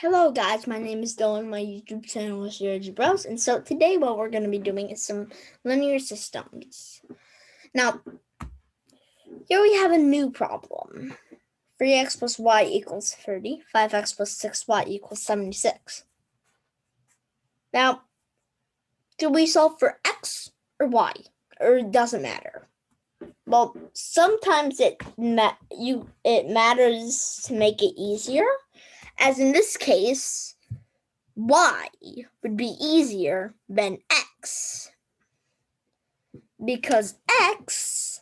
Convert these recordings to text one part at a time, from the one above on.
Hello guys, my name is Dylan. My YouTube channel is GeoGebros, and so today what we're going to be doing is some linear systems. Now, here we have a new problem. 3x plus y equals 30, 5x plus 6y equals 76. Now, do we solve for x or y? Or it doesn't matter? Well, sometimes it matters to make it easier, as in this case, y would be easier than x because x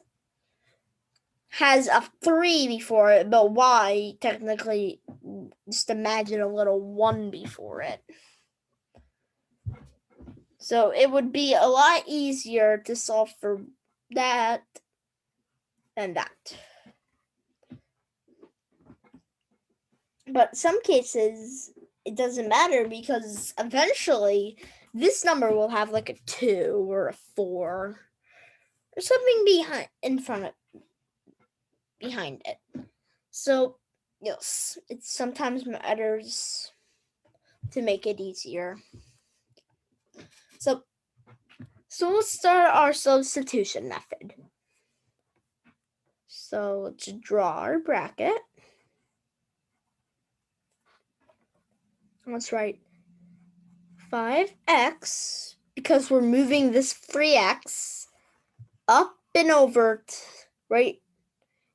has a 3 before it, but y technically, just imagine a little 1 before it. So it would be a lot easier to solve for that than that. But some cases, it doesn't matter because eventually this number will have like a 2 or a 4 or something behind it. So yes, it sometimes matters to make it easier. So let's start our substitution method. So let's draw our bracket. Let's write 5x, because we're moving this 3x up and over right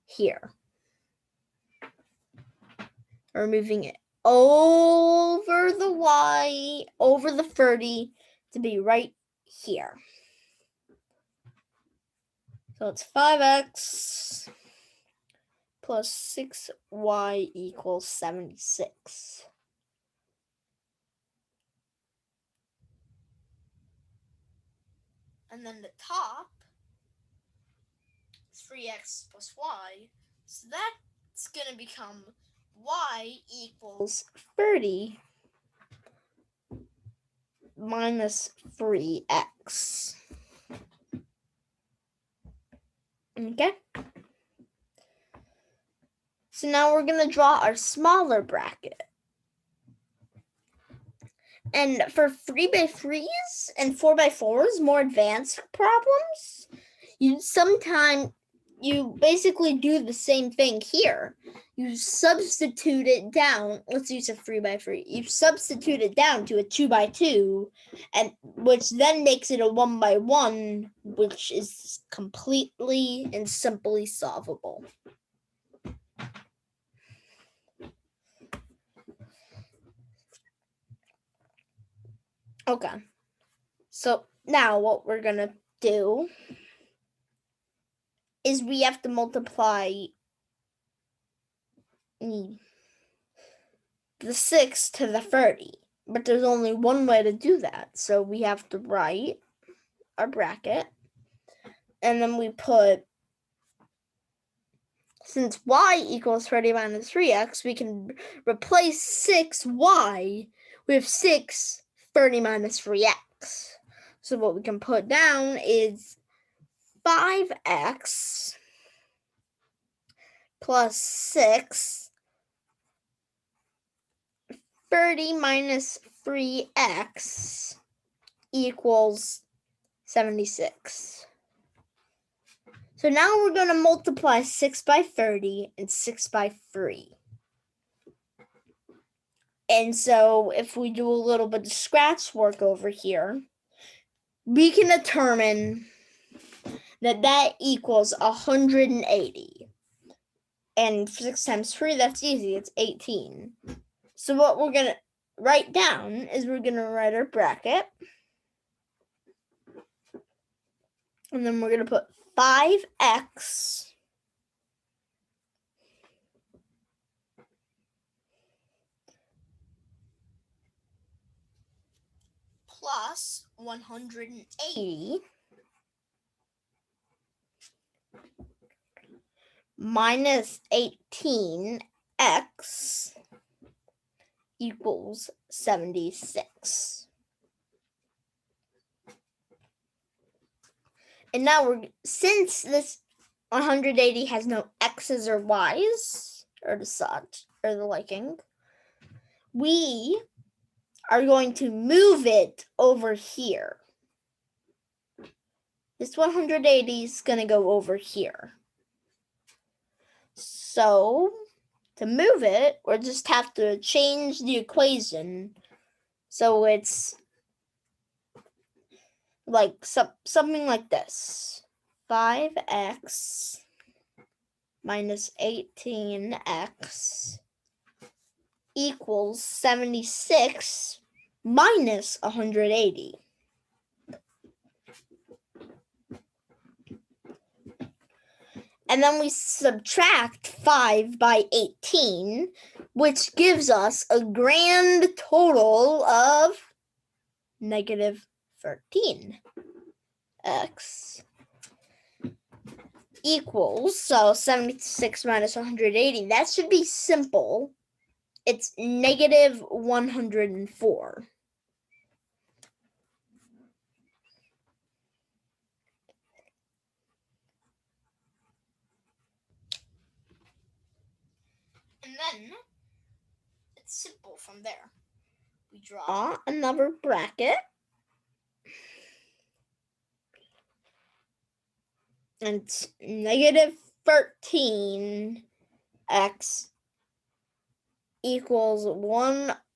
here. We're moving it over the y, over the 30 to be right here. So it's 5x plus 6y equals 76. And then the top is 3x plus y. So that's going to become y equals 30 minus 3x. Okay? So now we're going to draw our smaller bracket. And for 3x3s and 4x4s, more advanced problems, you basically do the same thing here. You substitute it down. Let's use a 3x3. You substitute it down to a 2x2, and which then makes it a 1x1, which is completely and simply solvable. Okay. So now what we're going to do is we have to multiply the 6 to the 30. But there's only one way to do that. So we have to write our bracket. And then we put, since y equals 30 minus 3x, we can replace 6y with 6 30 minus 3x. So what we can put down is 5x plus 6 30 minus 3x equals 76. So now we're going to multiply 6 by 30 and 6 by 3. And so if we do a little bit of scratch work over here, we can determine that equals 180. And 6 times 3, that's easy. It's 18. So what we're going to write down is we're going to write our bracket. And then we're going to put 5x plus 180 minus 18x equals 76. And now since this 180 has no x's or y's or the such or the liking, we are going to move it over here. This 180 is going to go over here. So to move it, we'll just have to change the equation. So it's like something like this. 5x minus 18x equals 76 minus 180. And then we subtract 5 by 18, which gives us a grand total of negative 13. X equals, so 76 minus 180, that should be simple. It's negative 104. And then it's simple from there. We draw another bracket. And it's negative 13x equals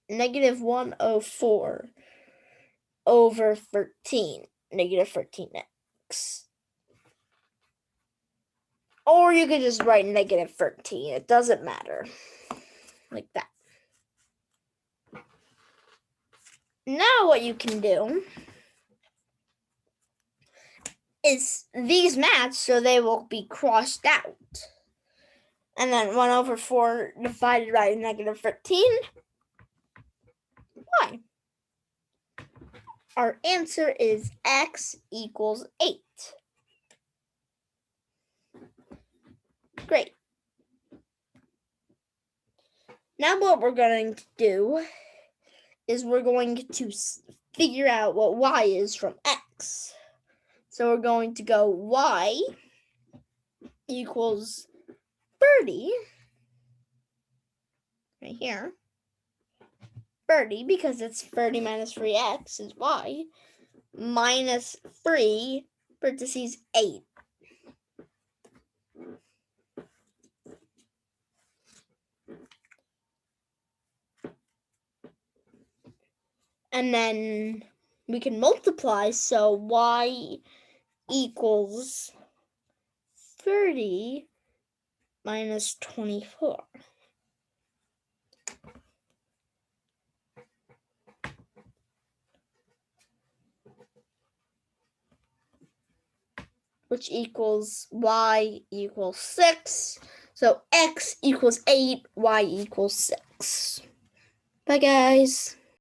negative 104 over 13, negative 13x. Or you could just write negative 13. It doesn't matter. Like that. Now what you can do is these match, so they will be crossed out. And then 1 over 4 divided by negative 13. Why? Our answer is x equals 8. Great. Now what we're going to do is we're going to figure out what y is from x. So we're going to go y equals 30, right here. 30, because it's 30 minus 3x is y, minus 3, parentheses 8. And then we can multiply, so y equals 30 minus 24. Which equals y equals 6. So x equals 8, y equals 6. Bye, guys.